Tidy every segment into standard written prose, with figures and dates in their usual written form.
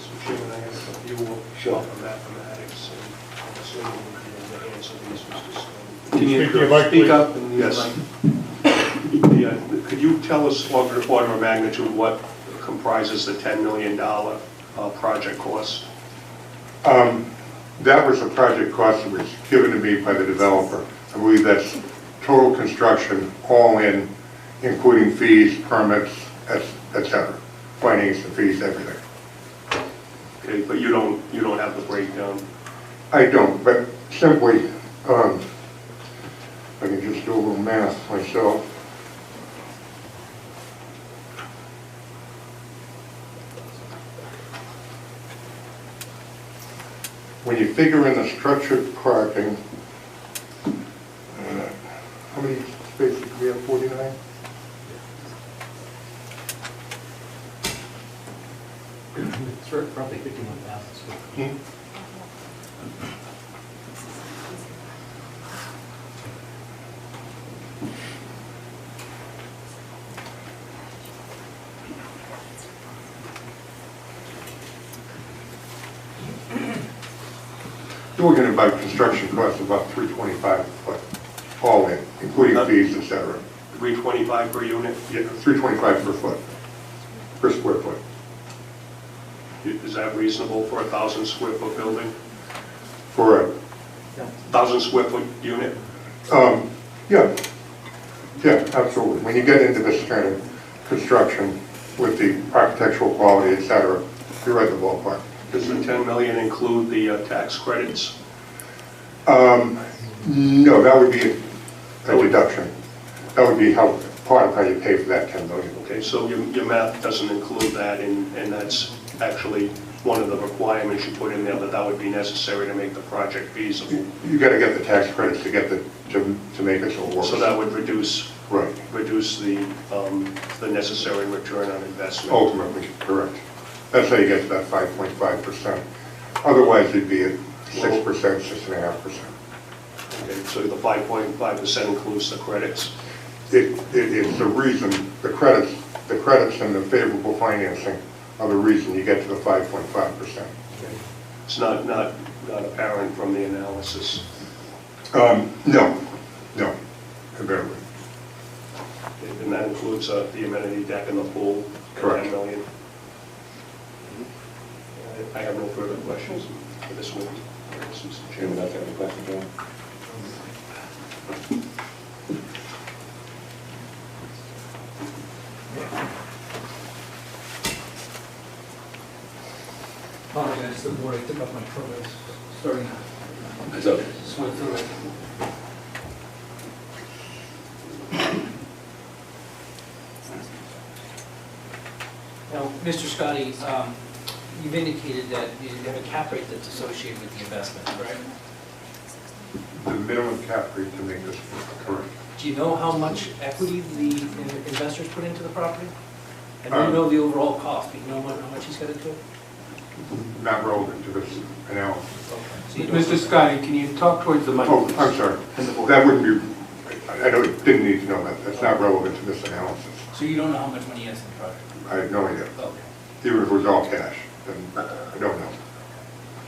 Mr. Chairman, I have a few Sure. of mathematics, and I'm assuming you'll be able to answer these, Mr. Scott. Can you Speak up and Yes. Could you tell us order of magnitude what comprises the $10 million project cost? That was the project cost that was given to me by the developer. I believe that's total construction, all in, including fees, permits, etc. Financing fees, everything. Okay, but you don't have the breakdown. I don't, but simply, I can just do a little math myself. When you figure in the structured parking, how many spaces do we have, 49? It's roughly 51,000 square feet. You're looking at about construction costs of about $325 a foot, all in, including fees, etc. $325 per unit? Yeah, $325 per foot, per square foot. Is that reasonable for a 1,000 square foot building? For a, 1,000 square foot unit? yeah, absolutely. When you get into this kind of construction with the architectural quality, etc., you're at the ballpark. Does the 10 million include the tax credits? No, that would be a deduction. That would be how, part of how you pay for that 10 million. Okay, so your math doesn't include that, and that's actually one of the requirements you put in there, that would be necessary to make the project feasible. You got to get the tax credits to get to make it so it works. So that would reduce the necessary return on investment. Ultimately, correct. That's how you get to that 5.5%. Otherwise, you'd be at 6%, 6.5%. Okay, so the 5.5% includes the credits. It is the reason, the credits and the favorable financing are the reason you get to the 5.5%. Okay. It's not apparent from the analysis. No, barely. Okay, and that includes the amenity deck and the pool. Correct. 10 million. I have no further questions for this one. Mr. Anyone Chairman. else have any questions, John? Apologize to the board, I took up my progress, starting That's okay. to sweat through it. Now, Mr. Scotty, you've indicated that you have a cap rate that's associated with the investment, correct? The minimum cap rate to make this work, correct. Do you know how much equity the investors put into the property? I don't know the overall cost, but you know how much he's got into it? Not relevant to this analysis. So you don't- Mr. Scotty, can you talk towards the mic? Oh, I'm sorry. That wouldn't be, didn't need to know that. That's not relevant to this analysis. So you don't know how much money he has in the project? I have no idea. Okay. Even if it was all cash, then I don't know.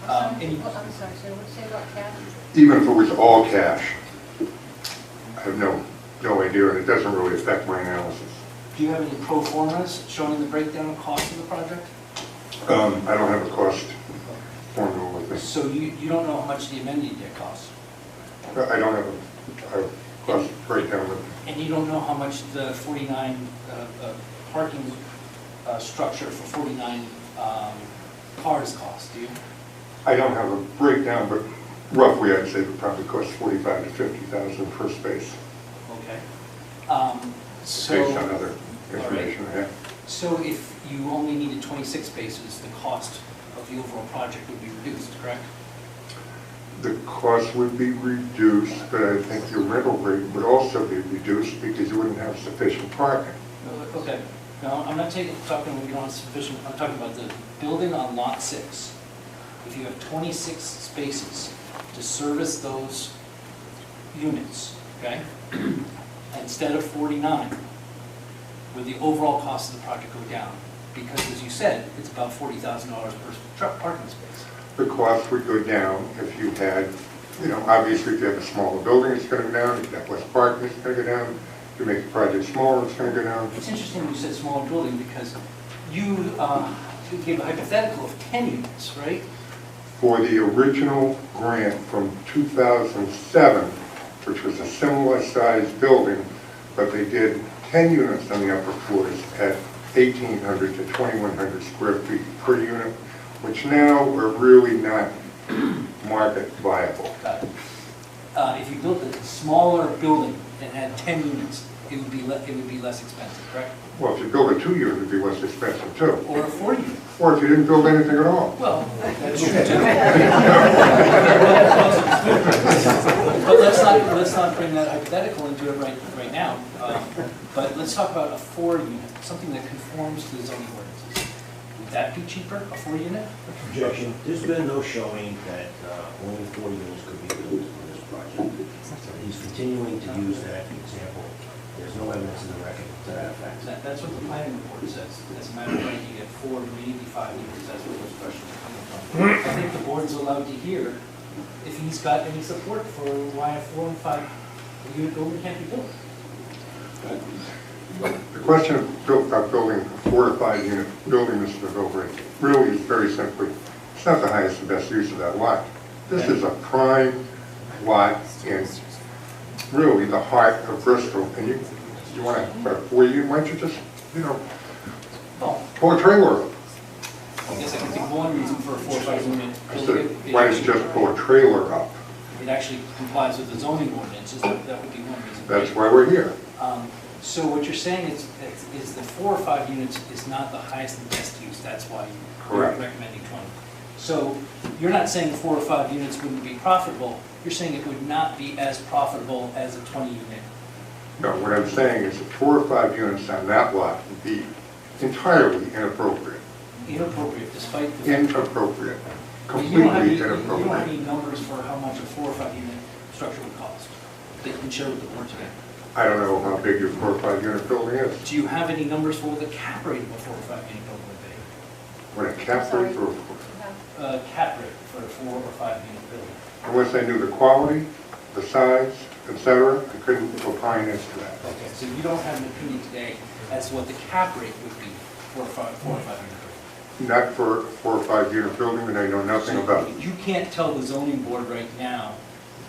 And you- I'm sorry, so what say about cash? Even if it was all cash, I have no idea, and it doesn't really affect my analysis. Do you have any pro formas showing the breakdown of cost of the project? I don't have a cost formula with me. So you don't know how much the amenity deck costs? I don't have a cost breakdown with me. And you don't know how much the 49 parking structure for 49 cars cost, do you? I don't have a breakdown, but roughly I'd say it probably costs $45,000 to $50,000 per space, Okay. based on other information I have. So if you only needed 26 spaces, the cost of the overall project would be reduced, correct? The cost would be reduced, but I think your rental rate would also be reduced because you wouldn't have sufficient parking. Okay. No, I'm not talking about you don't have sufficient, I'm talking about the building on lot 6. If you have 26 spaces to service those units, okay? Instead of 49, would the overall cost of the project go down? because as you said, it's about $40,000 per truck parking space. The cost would go down if you had, you know, obviously if you have a smaller building, it's going to go down. If you have less parking, it's going to go down. If you make the project smaller, it's going to go down. It's interesting you said smaller building because you gave a hypothetical of 10 units, right? For the original grant from 2007, which was a similar sized building, but they did 10 units on the upper floors at 1,800 to 2,100 square feet per unit, which now are really not market viable. Got it. If you built a smaller building and had 10 units, it would be less expensive, correct? Well, if you build a 2-unit, it'd be less expensive too. Or a 4-unit. Or if you didn't build anything at all. Well, that's true too. But let's not bring that hypothetical into it right now. But let's talk about a 4-unit, something that conforms to the zoning ordinances. Would that be cheaper, a 4-unit? Objection. There's been no showing that only 4 units could be built on this project. He's continuing to use that example. There's no evidence in the record to that effect. That's what the planning report says. As a matter of fact, you get 4, maybe 5 units. That's where those questions are coming from. I think the board's allowed to hear if he's got any support for why a 4 and 5 unit building can't be built. The question of building a 4 to 5 unit building, Mr. Belvedere, really is very simply, it's not the highest and best use of that lot. This is a prime lot in really the heart of Bristol, and you want to put a 4-unit, why don't you just, you know, Well, pull a trailer up? I guess I can think of one reason for a 4 or 5 unit I building. said, why don't you just pull a trailer up? It actually complies with the zoning ordinances. That would be one reason. That's why we're here. So what you're saying is the 4 or 5 units is not the highest and best use. That's why you're Correct. recommending 20. So you're not saying 4 or 5 units wouldn't be profitable. You're saying it would not be as profitable as a 20-unit. No, what I'm saying is that 4 or 5 units on that lot would be entirely inappropriate. Inappropriate, despite the Inappropriate. You don't have Completely any- You don't have inappropriate. any numbers for how much a 4 or 5 unit structure would cost that you can share with the board today. I don't know how big your 4 or 5 unit building is. Do you have any numbers for what the cap rate of a 4 or 5 unit building would be? What a cap rate for, Cap rate for a 4 or 5 unit building. unless I knew the quality, the size, etc., I couldn't opine as to that. Okay, so you don't have an opinion today as to what the cap rate would be for a 4 or 5 unit building? Not for a 4 or 5 unit building that I know nothing about. You can't tell the zoning board right now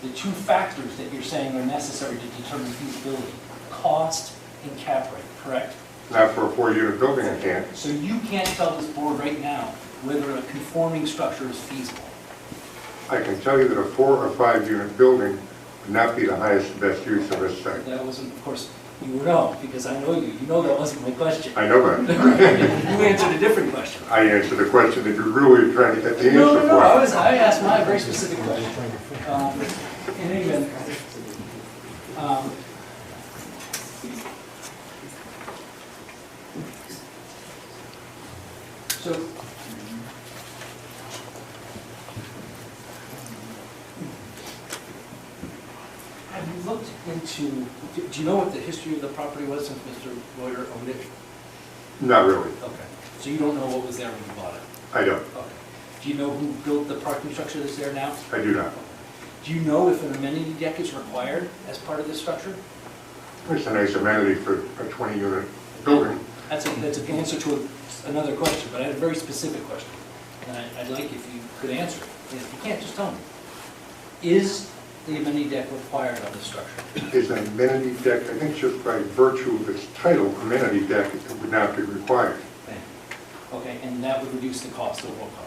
the 2 factors that you're saying are necessary to determine feasibility, cost and cap rate, correct? Not for a 4-unit building, I can't. So you can't tell this board right now whether a conforming structure is feasible. I can tell you that a 4 or 5 unit building would not be the highest and best use of this site. That wasn't, of course, you would know, because I know you. You know that wasn't my question. I know that. You answered a different question. I answered a question that you're really trying to get the answer No, for. I asked my very specific question. In any event, so, have you looked into, do you know what the history of the property was since Mr. Reuter owned it? Not really. Okay, so you don't know what was there when you bought it? I don't. Okay. Do you know who built the parking structure that's there now? I do not. Do you know if an amenity deck is required as part of this structure? It's a nice amenity for a 20-unit building. That's an answer to another question, but I had a very specific question. And I'd like if you could answer it. And if you can't, just tell me. Is the amenity deck required on this structure? Is an amenity deck, I think just by virtue of its title, amenity deck, it would not be required. Thank you. Okay, and that would reduce the cost, the overall cost?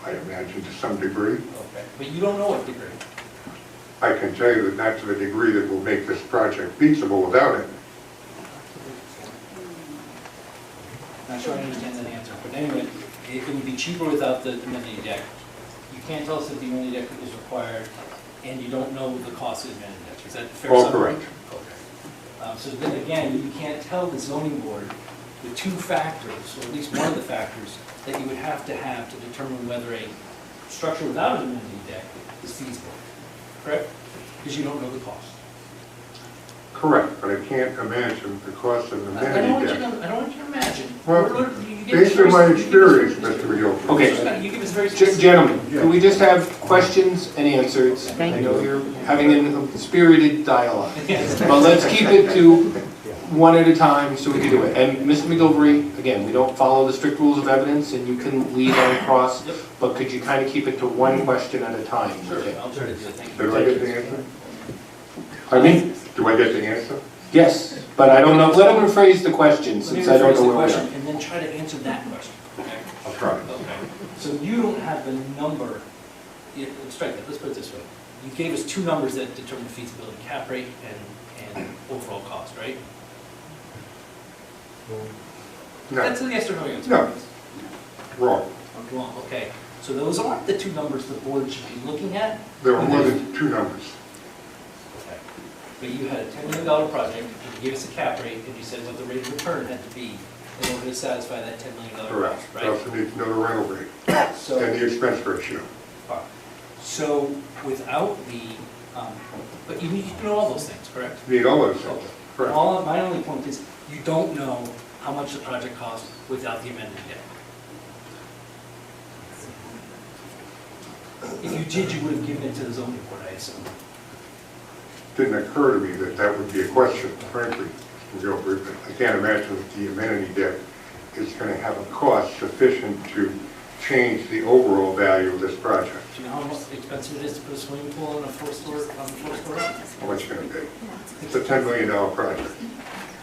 I imagine to some degree. Okay, but you don't know what degree? I can tell you that not to the degree that will make this project feasible without it. Not sure I understand that answer, but anyway, it would be cheaper without the amenity deck. You can't tell us that the amenity deck is required, and you don't know the cost of the amenity deck. Is that fair? All summary? correct. Okay. So then again, you can't tell the zoning board the 2 factors, or at least one of the factors, that you would have to determine whether a structure without an amenity deck is feasible, correct? Because you don't know the cost. Correct, but I can't imagine the cost of an I don't want amenity you deck. to, I don't want you to imagine. Well, You give us based on very- my you give us experience, very- Mr. McGilvray. Okay. You give us very specific. Gentlemen, can we just have questions and answers? I know you're having a spirited dialogue, but let's keep it to one at a time so we can do it. And Mr. McGilvray, again, we don't follow the strict rules of evidence, and you can lead on across, Yep. but could you kind of keep it to one question at a time? Sure, Okay. I'll try to do it, thank you. Did I get the answer? Pardon me? Do I get the answer? Yes, but I don't know, let him rephrase the question, Let me since I don't rephrase know the where we question are. and then try to answer that question, okay? I'll try. Okay, so you don't have the number, strike that, let's put it this way. You gave us two numbers that determine feasibility, cap rate and overall cost, right? No, That's a yes or no answer. No. wrong. Well, okay, so those aren't the two numbers the board should be looking at? There are more than two numbers. Okay. But you had a $10 million project, and you gave us a cap rate, and you said what the rate of return had to be in order to satisfy that $10 million Correct. cost, I right? also need to know the rental rate and So, the expense ratio. so without the, but you need to know all those things, correct? Need all those Okay. things. Correct. My only point is, you don't know how much the project cost without the amendment yet. If you did, you would have given it to the zoning board, I assume. Didn't occur to me that that would be a question, frankly, Mr. Gilbert. I can't imagine that the amenity deck is going to have a cost sufficient to change the overall value of this project. Do you know how much expensive it is to put a swimming pool on a fourth story? How much it's going to be? It's a $10 million project.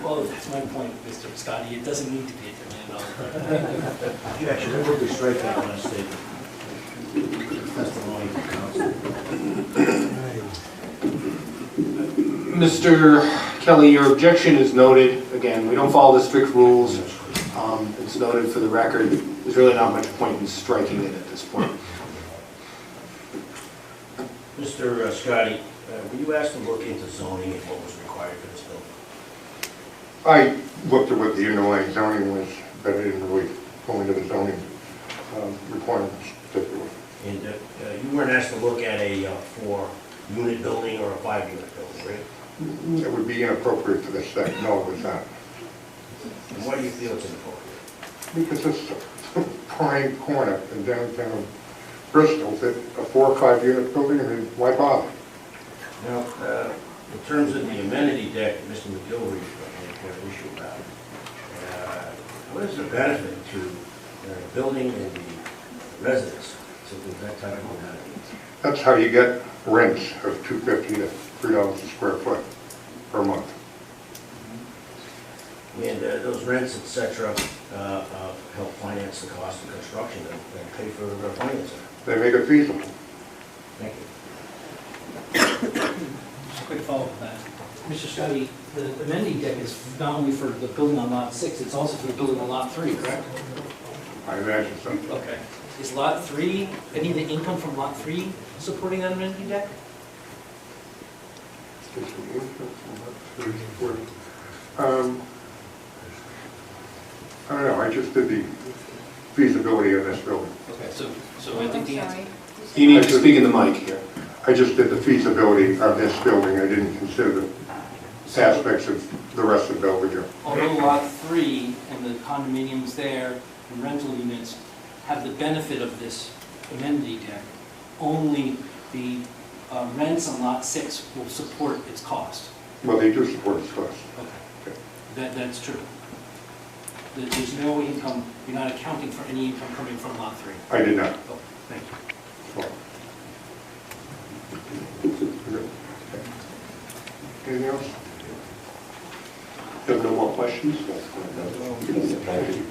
Well, that's my point, Mr. Scotty, it doesn't need to be a $10 million project. You actually would be strike that last statement. Testimony from counsel. Mr. Kelly, your objection is noted. Again, we don't follow the strict rules. It's noted for the record. There's really not much point in striking it at this point. Mr. Scotty, were you asked to look into zoning and what was required for this building? I looked at what the underlying zoning was, but I didn't really go into the zoning requirements particularly. And you weren't asked to look at a 4-unit building or a 5-unit building, right? It would be inappropriate for this site. No, it was not. And why do you feel it's inappropriate? Because it's a prime corner in downtown Bristol, that a 4 or 5 unit building, I mean, why bother? Now, in terms of the amenity deck that Mr. McGilvray had an issue about, what is the benefit to the building and the residents to do that type of amenity? That's how you get rents of $2.50 to $3 a square foot per month. And those rents, et cetera, help finance the cost of construction and pay for the financing. They make it feasible. Thank you. Just a quick follow-up on that. Mr. Scotty, the amenity deck is not only for the building on lot 6, it's also for the building on lot 3, correct? I imagine so. Okay. Is lot 3, any of the income from lot 3 supporting that amenity deck? I don't know, I just did the feasibility of this building. Okay, so I think the answer. You need to speak in the mic here. I just did the feasibility of this building, I didn't consider the aspects of the rest of Belvedere. Although lot 3 and the condominiums there and rental units have the benefit of this amenity deck, only the rents on lot 6 will support its cost. Well, they do support its cost. Okay. That's true. There's no income, you're not accounting for any income coming from lot 3. I did not. Oh, thank you. Well. Anything else? Have no more questions? Thank you.